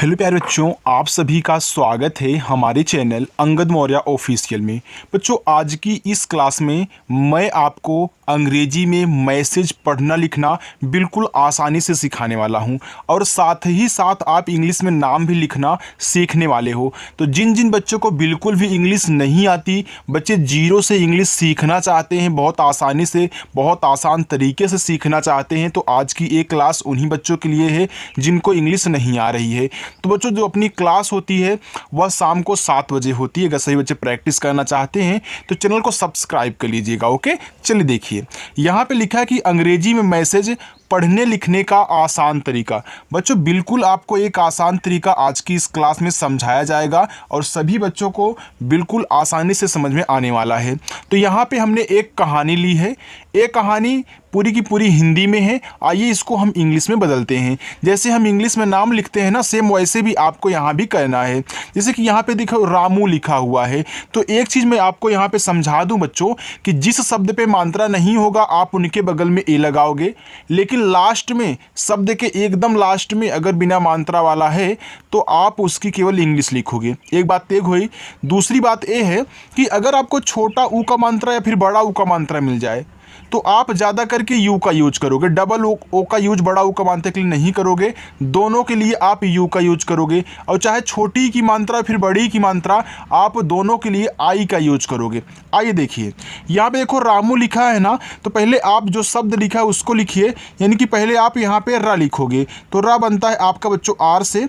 Hello प्यारे बच्चों, आप सभी का स्वागत है हमारे चैनल अंगद मौर्य ऑफिशियल में। बच्चों, आज की इस क्लास में मैं आपको अंग्रेजी में मैसेज पढ़ना लिखना बिल्कुल आसानी से सिखाने वाला हूं और साथ ही साथ आप इंग्लिश में नाम भी लिखना सीखने वाले हो। तो जिन जिन बच्चों को बिल्कुल भी इंग्लिश नहीं आती, बच्चे जीरो से इंग्लिश सीखना चाहते हैं, बहुत आसानी से बहुत आसान तरीके से सीखना चाहते हैं, तो आज की एक क्लास उन्हीं बच्चों के लिए है जिनको इंग्लिश नहीं आ रही है। तो बच्चों, जो अपनी क्लास होती है वह शाम को 7 बजे होती है। अगर सही बच्चे प्रैक्टिस करना चाहते हैं तो चैनल को सब्सक्राइब कर लीजिएगा। ओके, चलिए देखिए, यहाँ पे लिखा है कि अंग्रेजी में मैसेज पढ़ने लिखने का आसान तरीका। बच्चों, बिल्कुल आपको एक आसान तरीका आज की इस क्लास में समझाया जाएगा और सभी बच्चों को बिल्कुल आसानी से समझ में आने वाला है। तो यहाँ पे हमने एक कहानी ली है। एक कहानी पूरी की पूरी हिंदी में है। आइए इसको हम इंग्लिश में बदलते हैं। जैसे हम इंग्लिश में नाम लिखते हैं ना, सेम वैसे भी आपको यहाँ भी करना है। जैसे कि यहाँ पे देखो रामू लिखा हुआ है। तो एक चीज़ मैं आपको यहाँ पे समझा दूँ बच्चों कि जिस शब्द पे मात्रा नहीं होगा आप उनके बगल में ए लगाओगे, लेकिन लास्ट में, शब्द के एकदम लास्ट में अगर बिना मात्रा वाला है तो आप उसकी केवल इंग्लिश लिखोगे। एक बात तय हुई। दूसरी बात यह है कि अगर आपको छोटा ऊ का मात्रा या फिर बड़ा ऊ का मात्रा मिल जाए तो आप ज़्यादा करके यू का यूज करोगे, डबल ओ का यूज बड़ा ऊ का मात्रा के लिए नहीं करोगे। दोनों के लिए आप यू का यूज करोगे, और चाहे छोटी की मात्रा फिर बड़ी की मात्रा, आप दोनों के लिए आई का यूज करोगे। आइए देखिए, यहाँ पे देखो रामू लिखा है ना, तो पहले आप जो शब्द लिखा है उसको लिखिए। यानी कि पहले आप यहाँ पे रा लिखोगे, तो रा बनता है आपका बच्चों आर से,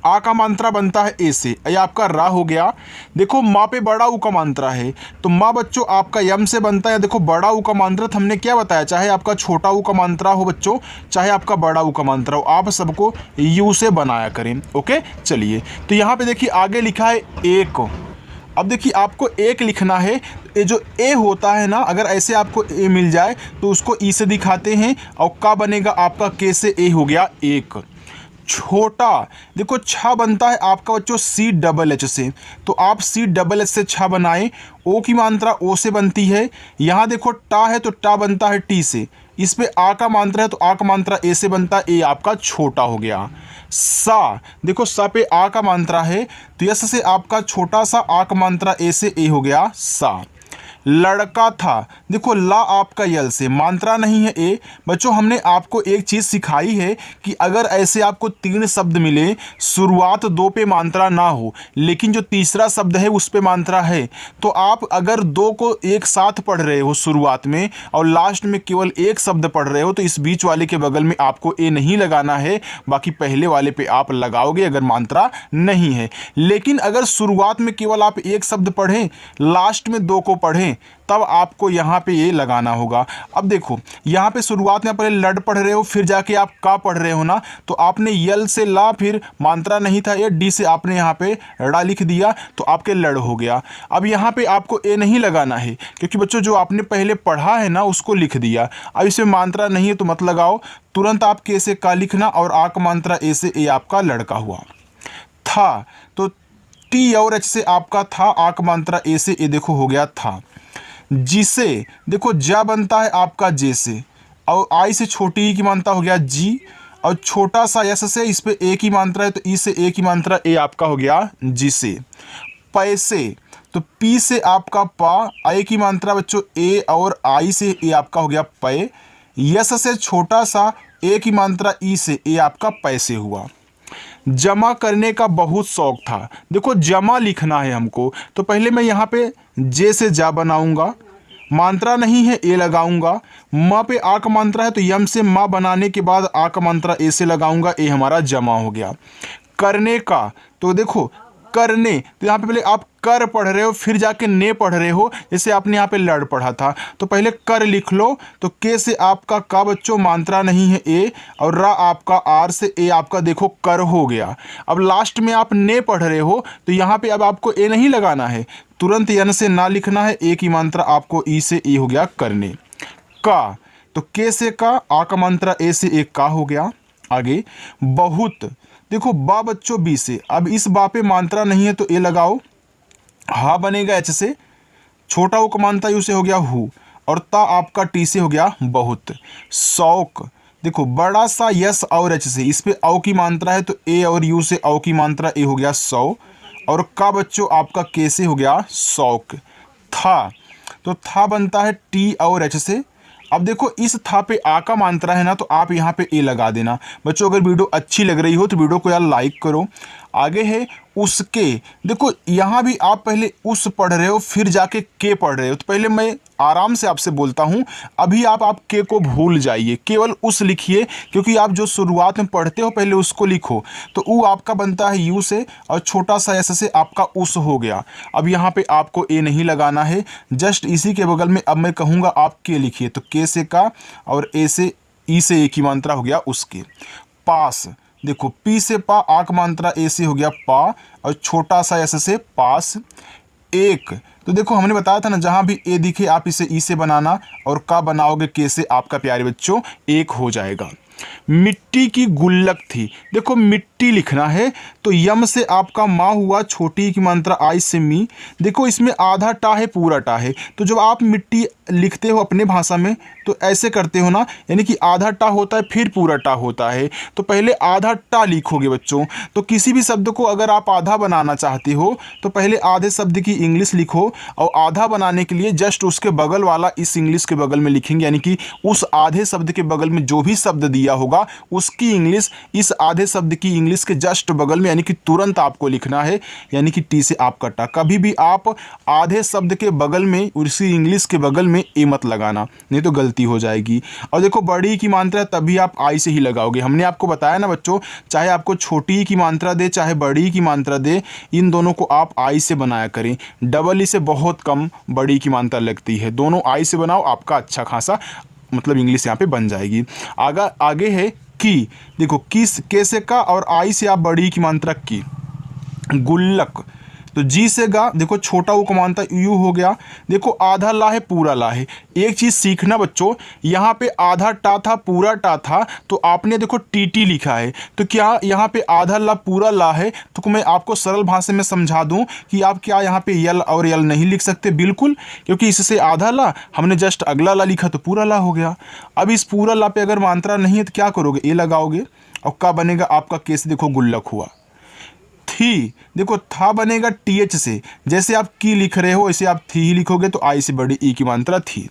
आ का मात्रा बनता है ए से, ये आपका रा हो गया। देखो माँ पे बड़ा ऊ का मात्रा है, तो माँ बच्चों आपका यम से बनता है। देखो बड़ा ऊ का मात्रा हमने क्या बताया, चाहे आपका छोटा ऊ का मात्रा हो बच्चों, चाहे आपका बड़ा ऊ का मात्रा हो, आप सबको यू से बनाया करें। ओके, चलिए, तो यहाँ पे देखिए आगे लिखा है एक। अब देखिए आपको एक लिखना है। ये जो ए होता है ना, अगर ऐसे आपको ए मिल जाए तो उसको ई से दिखाते हैं, और का बनेगा आपका के से ए हो गया एक। छोटा, देखो छा बनता है आपका बच्चों सी डबल एच से, तो आप सी डबल एच से छा बनाएं। ओ की मात्रा ओ से बनती है। यहाँ देखो टा है तो टा बनता है टी से। इस पे आ का मात्रा है तो आ का मात्रा ए से बनता है, ए आपका छोटा हो गया। सा, देखो सा पे आ का मात्रा है तो यस से आपका छोटा सा आ का मात्रा ए से ए हो गया सा। लड़का था, देखो ला आपका यल से, मात्रा नहीं है ए। बच्चों, हमने आपको एक चीज़ सिखाई है कि अगर ऐसे आपको 3 शब्द मिले, शुरुआत 2 पे मात्रा ना हो लेकिन जो तीसरा शब्द है उस पे मात्रा है, तो आप अगर 2 को एक साथ पढ़ रहे हो शुरुआत में और लास्ट में केवल एक शब्द पढ़ रहे हो, तो इस बीच वाले के बगल में आपको ए नहीं लगाना है, बाकी पहले वाले पे आप लगाओगे अगर मात्रा नहीं है। लेकिन अगर शुरुआत में केवल आप एक शब्द पढ़ें, लास्ट में 2 को पढ़ें, तब आपको यहाँ पे ये लगाना होगा। अब देखो यहाँ पे शुरुआत में पहले लड़ पढ़ रहे हो, फिर जाके आप का पढ़ रहे हो ना, तो आपने यल से ला, फिर मात्रा नहीं था ये, डी से आपने यहाँ पे ड़ा लिख दिया, तो आपके लड़ हो गया। अब यहाँ पे आपको ए नहीं लगाना है, क्योंकि बच्चों जो आपने पहले पढ़ा है ना उसको लिख दिया। अब इसमें मात्रा नहीं है तो मत लगाओ, तुरंत आप के से का लिखना, और आ का मात्रा ए से ए आपका लड़का हुआ। था, तो टी और एच से आपका था, आ का मात्रा ए से ए देखो हो गया था। जिसे, देखो जा बनता है आपका जे से, और आई से छोटी ई की मात्रा हो गया जी, और छोटा सा यस से, इस पे ए की मात्रा है तो ई से ए की मात्रा ए आपका हो गया जिसे। पैसे, तो पी से आपका पा, आई की मात्रा बच्चों ए, और आई से ए आपका हो गया पै। यस से छोटा सा, ए की मात्रा ई से ए आपका पैसे हुआ। जमा करने का बहुत शौक था, देखो जमा लिखना है हमको, तो पहले मैं यहाँ पे जे से जा बनाऊंगा, मात्रा नहीं है ए लगाऊंगा। माँ पे आ का मात्रा है तो यम से माँ बनाने के बाद आ का मात्रा ए से लगाऊंगा, ए हमारा जमा हो गया। करने का, तो देखो करने, तो यहाँ पे पहले आप कर पढ़ रहे हो फिर जाके ने पढ़ रहे हो, जैसे आपने यहाँ पे लड़ पढ़ा था, तो पहले कर लिख लो, तो के से आपका का बच्चों मात्रा नहीं है ए, और रा आपका आर से ए आपका देखो कर हो गया। अब लास्ट में आप ने पढ़ रहे हो तो यहाँ पे अब आपको ए नहीं लगाना है, तुरंत यन से ना लिखना है, ए की मात्रा आपको ई से ए हो गया करने। का, तो के से का, आ का मात्रा ए से ए का हो गया। आगे बहुत, देखो बा बच्चों बी से, अब इस बा पे मात्रा नहीं है तो ए लगाओ, हा बनेगा एच से, छोटा वो का मात्रा यू से हो गया हु, और ता आपका टी से हो गया बहुत। शौक, देखो बड़ा सा यस और एच से, इस पे औ की मात्रा है तो ए और यू से औ की मात्रा ए हो गया 100, और का बच्चों आपका के से हो गया 100। था, तो था बनता है टी और एच से। अब देखो इस था पे आ का मात्रा है ना, तो आप यहाँ पे ए लगा देना। बच्चों अगर वीडियो अच्छी लग रही हो तो वीडियो को यार लाइक करो। आगे है उसके, देखो यहाँ भी आप पहले उस पढ़ रहे हो फिर जाके के पढ़ रहे हो, तो पहले मैं आराम से आपसे बोलता हूँ, अभी आप के को भूल जाइए, केवल उस लिखिए, क्योंकि आप जो शुरुआत में पढ़ते हो पहले उसको लिखो। तो ऊ आपका बनता है यू से, और छोटा सा एस से आपका उस हो गया। अब यहाँ पे आपको ए नहीं लगाना है, जस्ट इसी के बगल में अब मैं कहूँगा आप के लिखिए, तो के से का और ए से ई से ए की मात्रा हो गया उसके। पास, देखो पी से पा, आक मात्रा ए से हो गया पा, और छोटा सा एस से पास। एक, तो देखो हमने बताया था ना, जहाँ भी ए दिखे आप इसे ई से बनाना, और का बनाओगे के से, आपका प्यारे बच्चों एक हो जाएगा। मिट्टी की गुल्लक थी, देखो मिट्टी लिखना है तो यम से आपका माँ हुआ, छोटी की मात्रा आई से मी। देखो इसमें आधा टा है पूरा टा है, तो जब आप मिट्टी लिखते हो अपने भाषा में तो ऐसे करते हो ना, यानी कि आधा टा होता है फिर पूरा टा होता है, तो पहले आधा टा लिखोगे बच्चों। तो किसी भी शब्द को अगर आप आधा बनाना चाहते हो तो पहले आधे शब्द की इंग्लिश लिखो, और आधा बनाने के लिए जस्ट उसके बगल वाला इस इंग्लिश के बगल में लिखेंगे, यानी कि उस आधे शब्द के बगल में जो भी शब्द दिया होगा उसकी इंग्लिश इस आधे शब्द की इंग्लिश के जस्ट बगल में, यानी कि तुरंत आपको लिखना है, यानी कि टी से आपका टा। कभी भी आप आधे शब्द के बगल में उसी इंग्लिश के बगल में ए मत लगाना, नहीं तो गलती हो जाएगी। और देखो बड़ी की मात्रा तभी आप आई से ही लगाओगे। हमने आपको बताया ना बच्चों, चाहे आपको छोटी की मात्रा दे चाहे बड़ी की मात्रा दे, इन दोनों को आप आई से बनाया करें। डबल ई से बहुत कम बड़ी की मात्रा लगती है, दोनों आई से बनाओ, आपका अच्छा खासा मतलब इंग्लिश यहाँ पे बन जाएगी। आगे है की, देखो किस के से का और आई से आप बड़ी की मात्रा की। गुल्लक, तो जी से गा, देखो छोटा वो को मानता यू हो गया। देखो आधा ला है पूरा ला है, एक चीज़ सीखना बच्चों, यहाँ पे आधा टा था पूरा टा था, तो आपने देखो टी टी लिखा है, तो क्या यहाँ पे आधा ला पूरा ला है, तो मैं आपको सरल भाषा में समझा दूँ कि आप क्या यहाँ पे यल और यल नहीं लिख सकते, बिल्कुल, क्योंकि इससे आधा ला हमने जस्ट अगला ला लिखा तो पूरा ला हो गया। अब इस पूरा ला पे अगर मात्रा नहीं है तो क्या करोगे, ए लगाओगे, और का बनेगा आपका केस, देखो गुल्लक हुआ। थी, देखो था बनेगा टी एच से, जैसे आप की लिख रहे हो ऐसे आप थी ही लिखोगे, तो आई से बड़ी ई की मात्रा थी।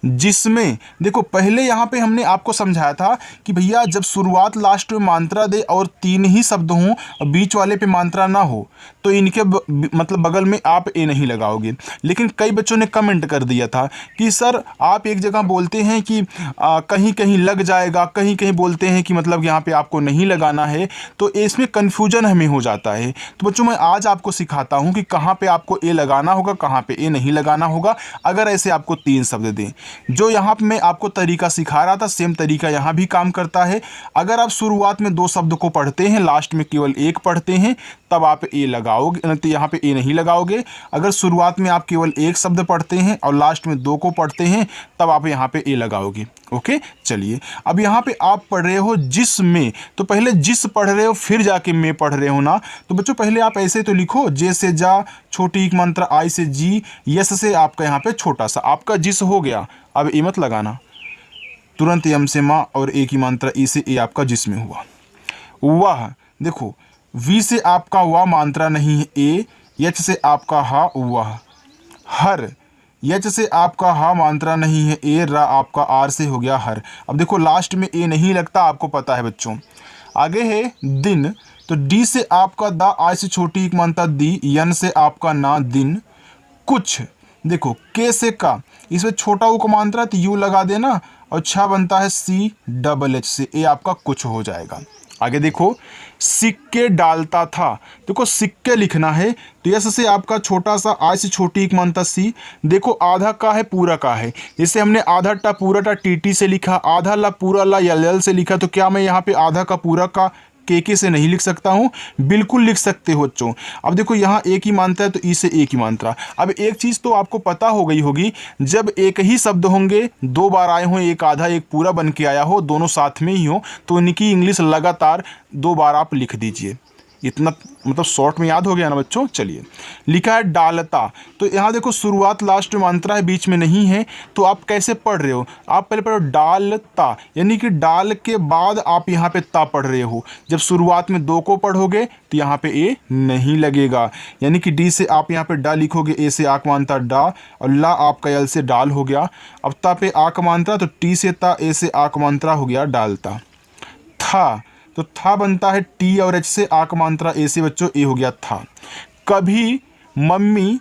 जिसमें, देखो पहले यहाँ पे हमने आपको समझाया था कि भैया जब शुरुआत लास्ट में मात्रा दे और तीन ही शब्द हों और बीच वाले पे मात्रा ना हो तो इनके मतलब बगल में आप ए नहीं लगाओगे। लेकिन कई बच्चों ने कमेंट कर दिया था कि सर आप एक जगह बोलते हैं कि कहीं कहीं लग जाएगा, कहीं कहीं बोलते हैं कि मतलब यहाँ पे आपको नहीं लगाना है, तो इसमें कन्फ्यूजन हमें हो जाता है। तो बच्चों मैं आज आपको सिखाता हूँ कि कहाँ पे आपको ए लगाना होगा, कहाँ पे ए नहीं लगाना होगा, अगर ऐसे आपको तीन शब्द दें। जो यहाँ पे मैं आपको तरीका सिखा रहा था सेम तरीका यहाँ भी काम करता है। अगर आप शुरुआत में दो शब्द को पढ़ते हैं, लास्ट में केवल एक पढ़ते हैं, तब आप ए लगाओगे, तो यहाँ पे ए नहीं लगाओगे। अगर शुरुआत में आप केवल एक शब्द पढ़ते हैं और लास्ट में दो को पढ़ते हैं, तब आप यहाँ पे ए लगाओगे। ओके, चलिए अब यहाँ पे आप पढ़ रहे हो जिसमें, तो पहले जिस पढ़ रहे हो फिर जाके मैं पढ़ रहे हो ना, तो बच्चों पहले आप ऐसे तो लिखो, जे से जा, छोटी एक मंत्र आई से जी, यस से आपका यहाँ पे छोटा सा आपका जिस हो गया। अब ए मत लगाना, तुरंत यम से माँ और ए की मात्रा ई से ए आपका जिसमें हुआ। वाह, देखो वी से आपका वाह मात्रा नहीं है ए, एच से आपका हा वाह। हर, एच से आपका हा मात्रा नहीं है ए, रा आपका आर से हो गया हर। अब देखो लास्ट में ए नहीं लगता, आपको पता है बच्चों। आगे है दिन, तो डी से आपका दा, आई से छोटी एक मात्रा दी, यन से आपका ना दिन। कुछ, देखो के से का, इसमें छोटा ऊ को मात्रा तो यू लगा देना, और छा बनता है सी डबल एच से, ए आपका कुछ हो जाएगा। आगे देखो सिक्के डालता था, देखो सिक्के लिखना है, तो यस से आपका छोटा सा, आई से छोटी एक मात्रा सी। देखो आधा का है पूरा का है, जैसे हमने आधा टा पूरा टा टी टी से लिखा, आधा ला पूरा ला यल यल से लिखा, तो क्या मैं यहाँ पे आधा का पूरा का के से नहीं लिख सकता हूँ? बिल्कुल लिख सकते हो बच्चों। अब देखो यहाँ एक ही मात्रा है तो ई से एक ही मात्रा। अब एक चीज़ तो आपको पता हो गई होगी, जब एक ही शब्द होंगे, दो बार आए हों, एक आधा एक पूरा बन के आया हो, दोनों साथ में ही हो, तो इनकी इंग्लिश लगातार दो बार आप लिख दीजिए। इतना मतलब शॉर्ट में याद हो गया ना बच्चों। चलिए, लिखा है डालता, तो यहाँ देखो शुरुआत लास्ट में मात्रा है, बीच में नहीं है, तो आप कैसे पढ़ रहे हो, आप पहले पढ़ो डालता, यानी कि डाल के बाद आप यहाँ पे ता पढ़ रहे हो। जब शुरुआत में दो को पढ़ोगे तो यहाँ पे ए नहीं लगेगा, यानी कि डी से आप यहाँ पे डा लिखोगे, ए से आक मानता डा, और ला आपका यल से डाल हो गया। अब ता पे आक मानता, तो टी से ता, ए से आक मानता हो गया डालता। था, तो था बनता है टी और एच से, आक मात्रा ए से बच्चों, ए हो गया था। कभी मम्मी,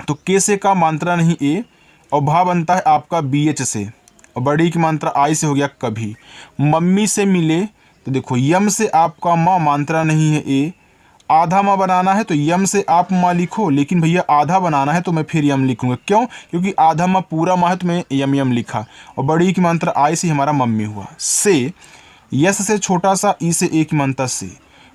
तो के से का मात्रा नहीं ए, और भा बनता है आपका बी एच से, और बड़ी की मात्रा आई से हो गया कभी। मम्मी से मिले, तो देखो यम से आपका माँ मात्रा नहीं है ए, आधा माँ बनाना है तो यम से आप माँ लिखो, लेकिन भैया आधा बनाना है तो मैं फिर यम लिखूंगा, क्यों, क्योंकि आधा माँ पूरा माँ है तो मैं यम यम लिखा, और बड़ी की मात्रा आई से हमारा मम्मी हुआ। से, यस से छोटा सा, ई से एक की मानता से,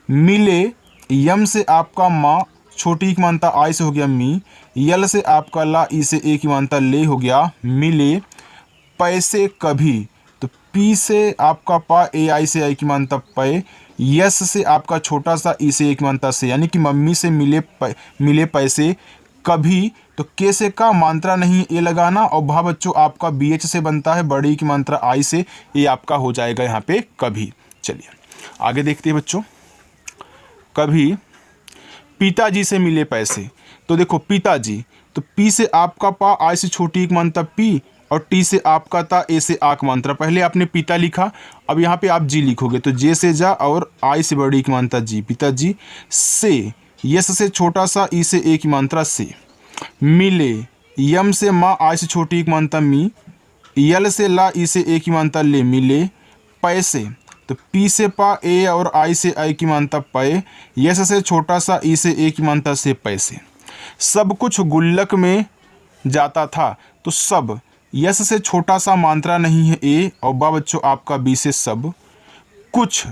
मिले, यम से आपका माँ, छोटी की मानता आई से हो गया मी, यल से आपका ला, ई से एक की मानता ले हो गया मिले। पैसे कभी, तो पी से आपका पा, ए आई से आई की मानता पै, यस से आपका छोटा सा, ई से एक मानता से, यानी कि मम्मी से मिले पैसे कभी, तो के से का मात्रा नहीं ए लगाना, और भा बच्चों आपका बी एच से बनता है, बड़ी की मात्रा आई से, ये आपका हो जाएगा यहाँ पे कभी। चलिए आगे देखते हैं बच्चों। कभी पिताजी से मिले पैसे, तो देखो पिताजी, तो पी से आपका पा, आई से छोटी एक मात्रा पी, और टी से आपका ता, ए से आक मात्रा, पहले आपने पिता लिखा, अब यहाँ पे आप जी लिखोगे, तो जे से जा और आई से बड़ी की मात्रा जी, पिताजी। से, यस से छोटा सा, ई से एक की मात्रा से, मिले, यम से माँ, आई से छोटी एक मानता मी, यल से ला, ई से एक की मानता ले, मिले। पैसे, तो पी से पा, ए और आई से आई की मानता पै, यस से छोटा सा, ई से एक की मानता से पैसे। सब कुछ गुल्लक में जाता था, तो सब, यस से छोटा सा मात्रा नहीं है ए, और बा बच्चों आपका बी से सब। कुछ,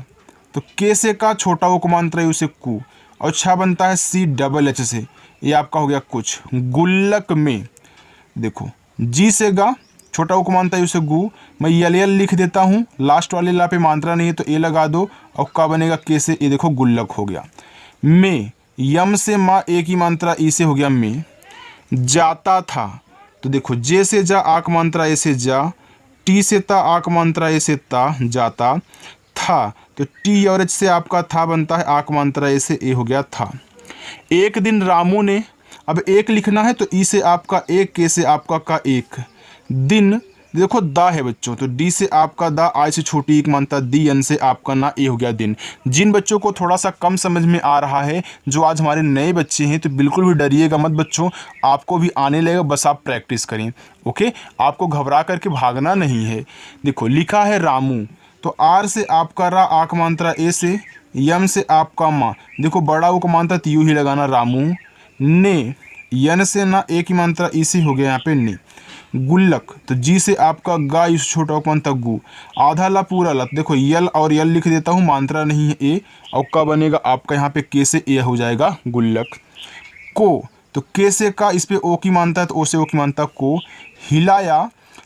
तो के से का छोटा उपमांतर है उसे कु, और छा बनता है सी डबल एच से, ये आपका हो गया कुछ। गुल्लक में, देखो जी से गा, छोटा उपमांतर है उसे गु, मैं यल लिख देता हूँ, लास्ट वाले ला पे मात्रा नहीं है तो ए लगा दो, और का बनेगा के से, ये देखो गुल्लक हो गया। में, यम से माँ, ए की मात्रा ई से हो गया में। जाता था, तो देखो जे से जा, आक मात्रा ए से जा, टी से ता, आक मात्रा ए से ता, जाता। था, तो टी और एच से आपका था बनता है, आक मात्रा ए से, ए हो गया था। एक दिन रामू ने, अब एक लिखना है तो ई से आपका एक, के से आपका का एक। दिन, देखो दा है बच्चों, तो डी से आपका दा, आई से छोटी एक मानता दी, एन से आपका ना, ए हो गया दिन। जिन बच्चों को थोड़ा सा कम समझ में आ रहा है, जो आज हमारे नए बच्चे हैं, तो बिल्कुल भी डरिएगा मत बच्चों, आपको भी आने लगेगा, बस आप प्रैक्टिस करें। ओके, आपको घबरा करके भागना नहीं है। देखो लिखा है रामू, तो आर से आपका रा, आक मात्रा ए से, यम से आपका माँ, देखो बड़ा वो को मानता तो यू ही लगाना रामू। ने, यन से ना, ए की मात्रा ई से हो गया यहाँ पे ने। गुल्लक, तो जी से आपका गा, इस छोटा उपमान तक गु, आधा ला पूरा ला, देखो यल और यल लिख देता हूँ, मात्रा नहीं है ए, और का बनेगा आपका यहाँ पे के से ए हो जाएगा गुल्लक। को, तो के से का, इस पे ओ की मानता है तो ओ से ओ की मानता को। हिलाया,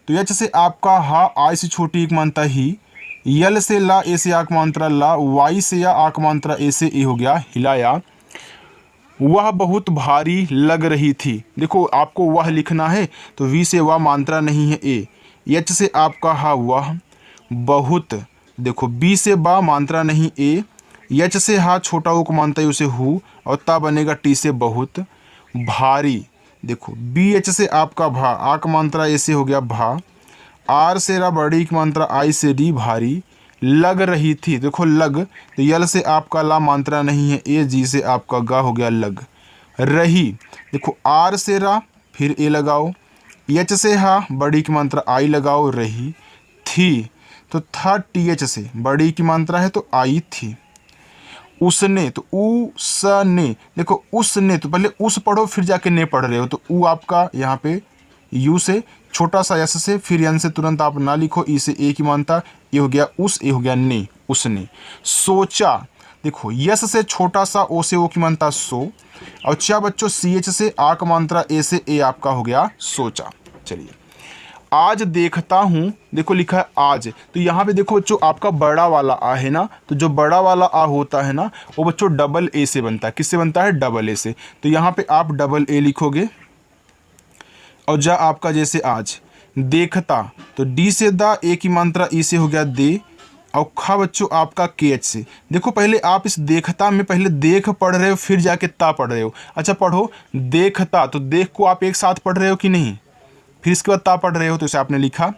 तो एच से आपका हा, आई से छोटी एक मानता ही, यल से ला, ए से आक मात्रा ला, वाई से या आक मात्रा ए से ए हो गया हिलाया। वह बहुत भारी लग रही थी, देखो आपको वह लिखना है तो वी से वह मात्रा नहीं है ए, एच से आपका हा वह। बहुत, देखो बी से बा मात्रा नहीं ए, एच से हा छोटा ओ को मानता है उसे हु, और ता बनेगा टी से बहुत। भारी, देखो बी एच से आपका भा, आक मात्रा ए से हो गया भा, आर से रा, बड़ी की मात्रा आई से डी, भारी। लग रही थी, देखो लग, तो यल से आपका ला मात्रा नहीं है ए, जी से आपका गा हो गया लग। रही, देखो आर से रा, फिर ए लगाओ, एच से हा, बड़ी की मात्रा आई लगाओ, रही। थी, तो था टी एच से, बड़ी की मात्रा है तो आई थी। उसने, तो उ स ने, देखो उसने, तो पहले उस पढ़ो फिर जाके ने पढ़ रहे हो, तो उ आपका यहाँ पे यू से, छोटा सा यस से, फिर यन से तुरंत आप ना लिखो, ई से ए की मानता, ये हो गया उस, ए हो गया ने, उसने। सोचा, देखो यस से छोटा सा, ओ से ओ की मानता सो, और चा बच्चों सी एच से, आ का मात्रा ए से, ए आपका हो गया सोचा। चलिए आज देखता हूँ, देखो लिखा है आज, तो यहाँ पे देखो बच्चों आपका बड़ा वाला आ है ना, तो जो बड़ा वाला आ होता है ना वो बच्चों डबल ए से बनता है। किससे बनता है? डबल ए से। तो यहाँ पे आप डबल ए लिखोगे और जा आपका जैसे आज देखता, तो डी से दा, ए की मात्रा ई से हो गया दे, और खा बच्चों आपका के एच से। देखो पहले आप इस देखता में पहले देख पढ़ रहे हो, फिर जाके ता पढ़ रहे हो। अच्छा पढ़ो देखता, तो देख को आप एक साथ पढ़ रहे हो कि नहीं, फिर इसके बाद ता पढ़ रहे हो, तो इसे आपने लिखा।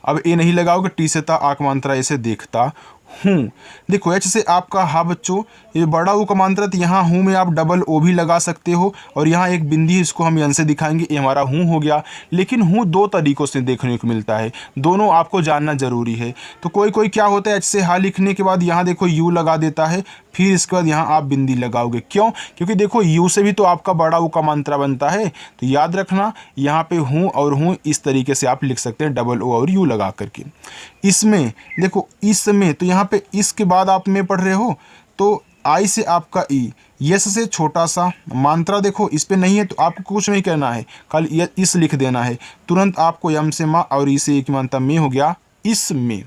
अब ए नहीं लगाओगे, टी से ता, आक मात्रा ऐसे देखता हूँ। देखो एच से आपका हा बच्चों, ये बड़ा ऊ का मात्रा, तो यहाँ हूँ में आप डबल ओ भी लगा सकते हो, और यहाँ एक बिंदी इसको हम यन से दिखाएंगे, ये हमारा हूँ हो गया। लेकिन हूँ दो तरीक़ों से देखने को मिलता है, दोनों आपको जानना जरूरी है। तो कोई कोई क्या होता है, एच से हा लिखने के बाद यहाँ देखो यू लगा देता है, फिर इसके बाद यहाँ आप बिंदी लगाओगे। क्यों? क्योंकि देखो यू से भी तो आपका बड़ा ऊ का मात्रा बनता है। तो याद रखना यहाँ पे हूँ और हूँ इस तरीके से आप लिख सकते हैं, डबल ओ और यू लगा करके। इसमें देखो इसमें, तो यहाँ पे इसके बाद आप में पढ़ रहे हो, तो आई से आपका ई, यस से छोटा सा मात्रा देखो इस पे नहीं है, तो आपको कुछ नहीं करना है, खाली इस लिख देना है। तुरंत आपको यम से माँ और ई से एक मात्रा में हो गया इसमें।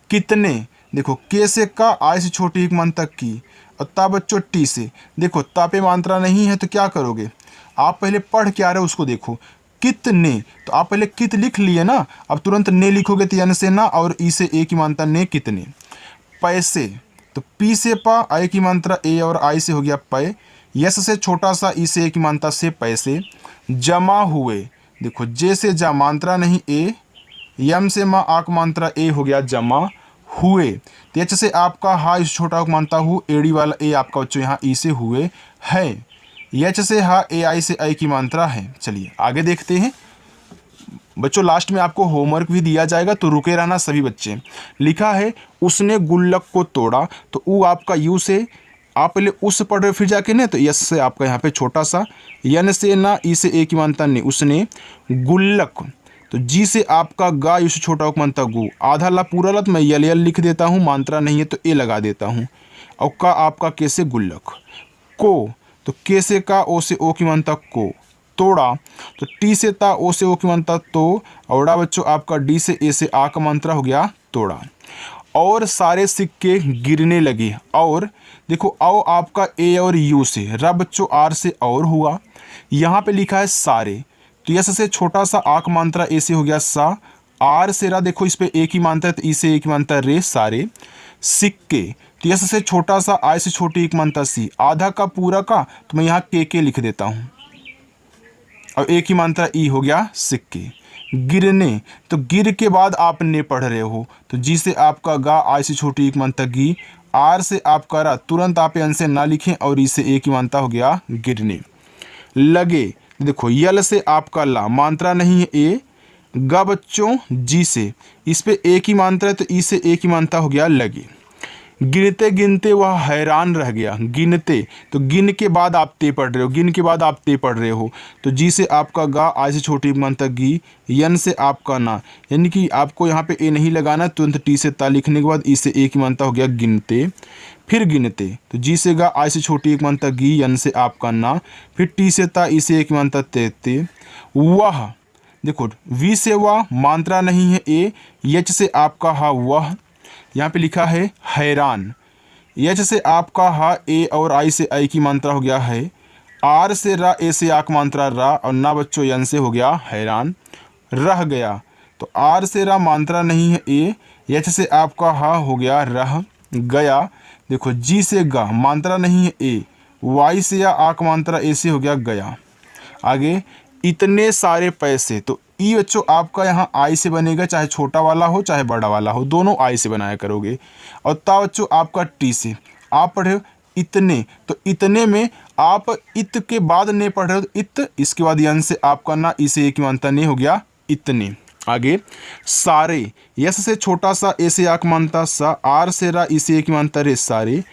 कितने, देखो के से का, आई से छोटी एक मान तक की, और ता बच्चों टी से। देखो ता पे मात्रा नहीं है तो क्या करोगे, आप पहले पढ़ के आ रहे हो उसको देखो। कितने, तो आप पहले कित लिख लिए ना, अब तुरंत ने लिखोगे तो यन से ना और ई से ए की मात्रा ने कितने। पैसे, तो पी से पा, आई की मात्रा ए और आई से हो गया पै, यस से छोटा सा, ई से ए की मात्रा से पैसे। जमा हुए, देखो जे से जा मात्रा नहीं ए, यम से माँ आक मात्रा ए हो गया जमा हुए। तो एच से आपका हा इस छोटा मानता हूँ, एडी वाला ए आपका बच्चों यहाँ ई से हुए है। एच से हा, ए आई से आई की मात्रा है। चलिए आगे देखते हैं बच्चों, लास्ट में आपको होमवर्क भी दिया जाएगा, तो रुके रहना सभी बच्चे। लिखा है उसने गुल्लक को तोड़ा, तो ऊ आपका यू से, आप पहले उस पढ़ रहे फिर जाके ने, तो यस से आपका यहाँ पे छोटा सा, यन से ना, ई से ए की मात्रा ने, उसने गुल्लक, तो जी से आपका गा, यू से छोटा मात्रा गु, आधा ला पूरा ला, तो मैं यल यल लिख देता हूँ, मात्रा नहीं है तो ए लगा देता हूँ। और का आपका के से गुल्लक। को, तो के से का, ओ से ओ की मात्रा को, तोड़ा, तो टी से ता, ओ से ओ की मात्रा तो, और बच्चों आपका डी से ए से आ का मात्रा हो गया तोड़ा। और सारे सिक्के गिरने लगे, और देखो औ आपका ए और यू से, रा बच्चों आर से और हुआ। यहाँ पे लिखा है सारे, तो यस से छोटा सा आक मात्रा ए से हो गया सा, आर से रा, देखो इस पे ए की मात्रा है तो ई से ए की मात्रा रे, सारे। सिक्के, तो यस से छोटा सा, आई से छोटी एक मात्रा सी, आधा का पूरा का, तो मैं यहाँ के लिख देता हूँ, और ए की मात्रा ई हो गया सिक्के। गिरने, तो गिर के बाद आप ने पढ़ रहे हो, तो जी से आपका गा, आई से छोटी एक मात्रा गी, आर से आपका रा, तुरंत आप अन से ना लिखें, और ई से ए की मात्रा हो गया गिरने। लगे, देखो यल से आपका ला, मात्रा नहीं है ए, गा बच्चों जी से, इस पे ए की मात्रा है तो ई से ए की मात्रा हो गया लगे। गिनते गिनते वह हैरान रह गया, गिनते, तो गिन के बाद आप ते पढ़ रहे हो, गिन के बाद आप ते पढ़ रहे हो, तो जी से आपका गा, आई से छोटी मात्रा गी, यन से आपका ना, यानी कि आपको यहाँ पे ए नहीं लगाना, तुरंत टी से ता लिखने के बाद ई से ए की मात्रा हो गया गिनते। फिर गिनते, तो जी से गा, आई से छोटी एक मात्रा गी, यन से आपका ना, फिर टी से ता, ई से एक मात्रा ते। वह, देखो वी से वह, मात्रा नहीं है ए, एच से आपका हा वह, यहाँ पे लिखा है हैरान, एच से आपका हा, ए और आई से आई की मात्रा हो गया है, आर से रा, ए से आक मात्रा रा, और ना बच्चों यन से हो गया हैरान। रह गया, तो आर से रा, मात्रा नहीं है ए, एच से आपका हा हो गया रह गया। देखो जी से गा, मात्रा नहीं है ए, वाई से या आक मात्रा ए से हो गया गया। आगे इतने सारे पैसे, तो ई बच्चों आपका यहाँ आई से बनेगा, चाहे छोटा वाला हो चाहे बड़ा वाला हो, दोनों आई से बनाया करोगे। और ता बच्चों आपका टी से, आप पढ़े हो इतने, तो इतने में आप इत के बाद ने पढ़ रहे हो, तो इत, इसके बाद यन से आपका ना, ई से एक मानता ने हो गया इतने। आगे सारे, यस से छोटा सा, ए से आक मानता सा, आर से रा, ई से एक मानता रे, सारे।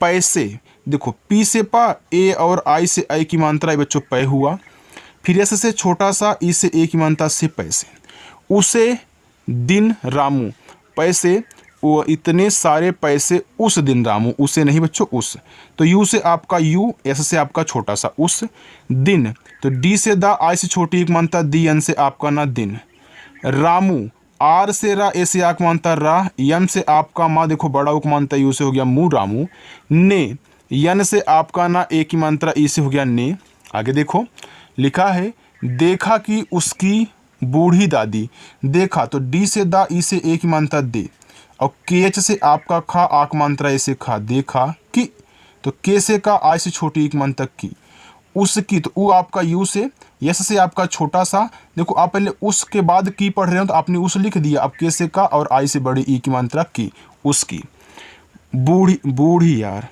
पैसे, देखो पी से पा, ए और आई से आई की मात्रा बच्चों पै हुआ, फिर एस से छोटा सा, ई से ए की मात्रा से पैसे। उसे दिन रामू, पैसे, वो इतने सारे पैसे उस दिन रामू, उसे नहीं बच्चों उस, तो यू से आपका यू, एस से आपका छोटा सा उस दिन, तो डी से दा, आई से छोटी एक मानता दी, एन से आपका ना दिन। रामू, आर से रा, ए से आक मानता रा, यम से आपका माँ, देखो बड़ा उक मानता यू से हो गया मु रामू। ने, यन से आपका ना एक ही मात्रा ई से हो गया ने। आगे देखो लिखा है देखा कि उसकी बूढ़ी दादी, देखा तो डी से दा, ई से एक ही मात्रा दे, और के एच से आपका खा, आक मात्रा ऐसे खा, देखा कि, तो के से का, आई से छोटी एक मात्रा की, उसकी, तो ऊ आपका यू से, यस से आपका छोटा सा, देखो आप पहले उस के बाद की पढ़ रहे हो तो आपने उस लिख दिया, अब के से का और आई से बड़ी ई की मात्रा की, उसकी। बूढ़ी, बूढ़ी यार,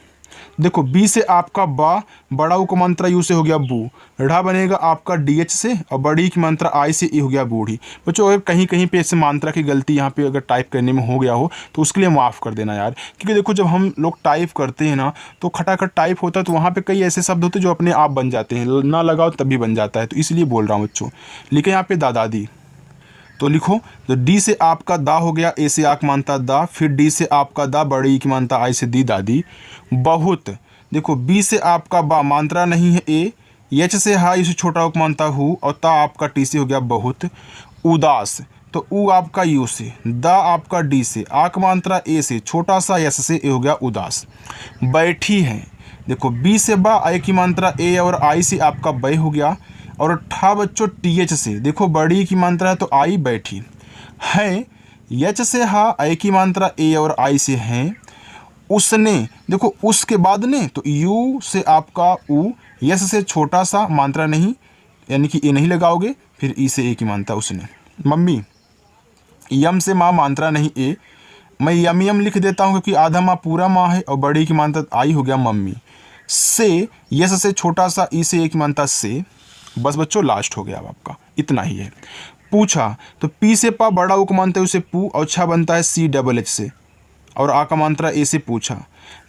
देखो बी से आपका बा, बड़ा ऊ का मात्रा यू से हो गया बू, ढ़ा बनेगा आपका डी एच से, और बड़ी की मात्रा आई से ई हो गया बूढ़ी। बच्चों अगर कहीं कहीं पे ऐसे मात्रा की गलती यहाँ पे अगर टाइप करने में हो गया हो तो उसके लिए माफ़ कर देना यार, क्योंकि देखो जब हम लोग टाइप करते हैं ना तो खटाखट टाइप होता है, तो वहाँ पे कई ऐसे शब्द होते हैं जो अपने आप बन जाते हैं, ना लगाओ तभी बन जाता है, तो इसलिए बोल रहा हूँ बच्चों। लिखे यहाँ पे दादादी, तो लिखो, तो डी से आपका दा हो गया, ए से आक मानता दा, फिर डी से आपका दा, बड़ी की मानता आई से दी दादी। बहुत, देखो बी से आपका बा, मात्रा नहीं है ए, एच से हा, इसे छोटा उक मानता हूँ, और ता आपका टी से हो गया बहुत। उदास, तो ऊ आपका यू से, दा आपका डी से, आक मात्रा ए से, छोटा सा एस से, ए हो गया उदास। बैठी है, देखो बी से बा, आई की मात्रा ए और आई से आपका बै हो गया, और ठा बच्चों टी एच से, देखो बड़ी की मात्रा है तो आई बैठी है, एच से हा, आई की मात्रा ए और आई से है। उसने, देखो उस के बाद ने, तो यू से आपका ऊ, यस से छोटा सा, मात्रा नहीं यानी कि ए नहीं लगाओगे, फिर ई से ए की मात्रा उसने। मम्मी, यम से माँ, मात्रा नहीं ए, मैं यम यम लिख देता हूँ क्योंकि आधा माँ पूरा माँ है, और बड़ी की मात्रा आई हो गया मम्मी। से, यस से छोटा सा, ई से ए की मात्रा से। बस बच्चों लास्ट हो गया अब आपका, इतना ही है। पूछा, तो पी से पा, बड़ा ऊ का मानता है उसे पू, और छा बनता है सी डबल एच से, और आ का मात्रा ए से पूछा।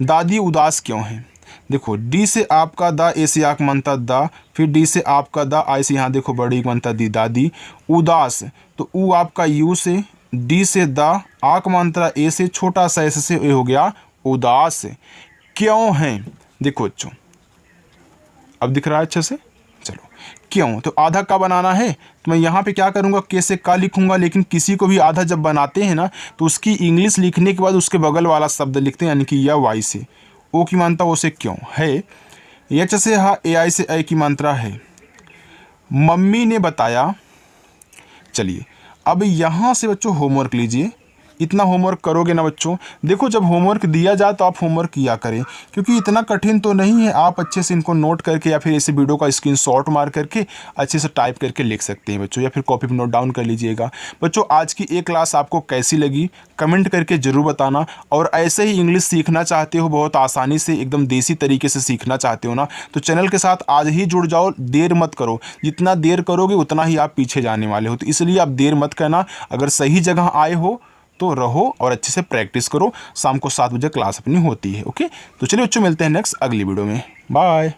दादी उदास क्यों है, देखो डी से आपका दा, ए से आक मानता दा, फिर डी से आपका दा, आई से यहाँ देखो बड़ी मानता दी दादी। उदास, तो ऊ आपका यू से, डी से दा, आक मात्रा ए से, छोटा सा एस से, ए हो गया उदास। क्यों है, देखो बच्चों अब दिख रहा है अच्छे से, चलो क्यों, तो आधा का बनाना है तो मैं यहाँ पे क्या करूँगा, के से का लिखूँगा, लेकिन किसी को भी आधा जब बनाते हैं ना तो उसकी इंग्लिश लिखने के बाद उसके बगल वाला शब्द लिखते हैं, यानी कि या वाई से, ओ की मात्रा ओ से क्यों है, एच से हा, ए आई से ए की मात्रा है। मम्मी ने बताया। चलिए अब यहाँ से बच्चों होमवर्क लीजिए, इतना होमवर्क करोगे ना बच्चों, देखो जब होमवर्क दिया जाए तो आप होमवर्क किया करें, क्योंकि इतना कठिन तो नहीं है, आप अच्छे से इनको नोट करके या फिर ऐसे वीडियो का स्क्रीनशॉट मार करके अच्छे से टाइप करके लिख सकते हैं बच्चों, या फिर कॉपी पर नोट डाउन कर लीजिएगा। बच्चों आज की ये क्लास आपको कैसी लगी कमेंट करके ज़रूर बताना, और ऐसे ही इंग्लिश सीखना चाहते हो, बहुत आसानी से एकदम देसी तरीके से सीखना चाहते हो ना, तो चैनल के साथ आज ही जुड़ जाओ, देर मत करो, जितना देर करोगे उतना ही आप पीछे जाने वाले हो, तो इसलिए आप देर मत करना। अगर सही जगह आए हो तो रहो और अच्छे से प्रैक्टिस करो। शाम को 7 बजे क्लास अपनी होती है। ओके, तो चलिए बच्चों मिलते हैं नेक्स्ट अगली वीडियो में। बाय।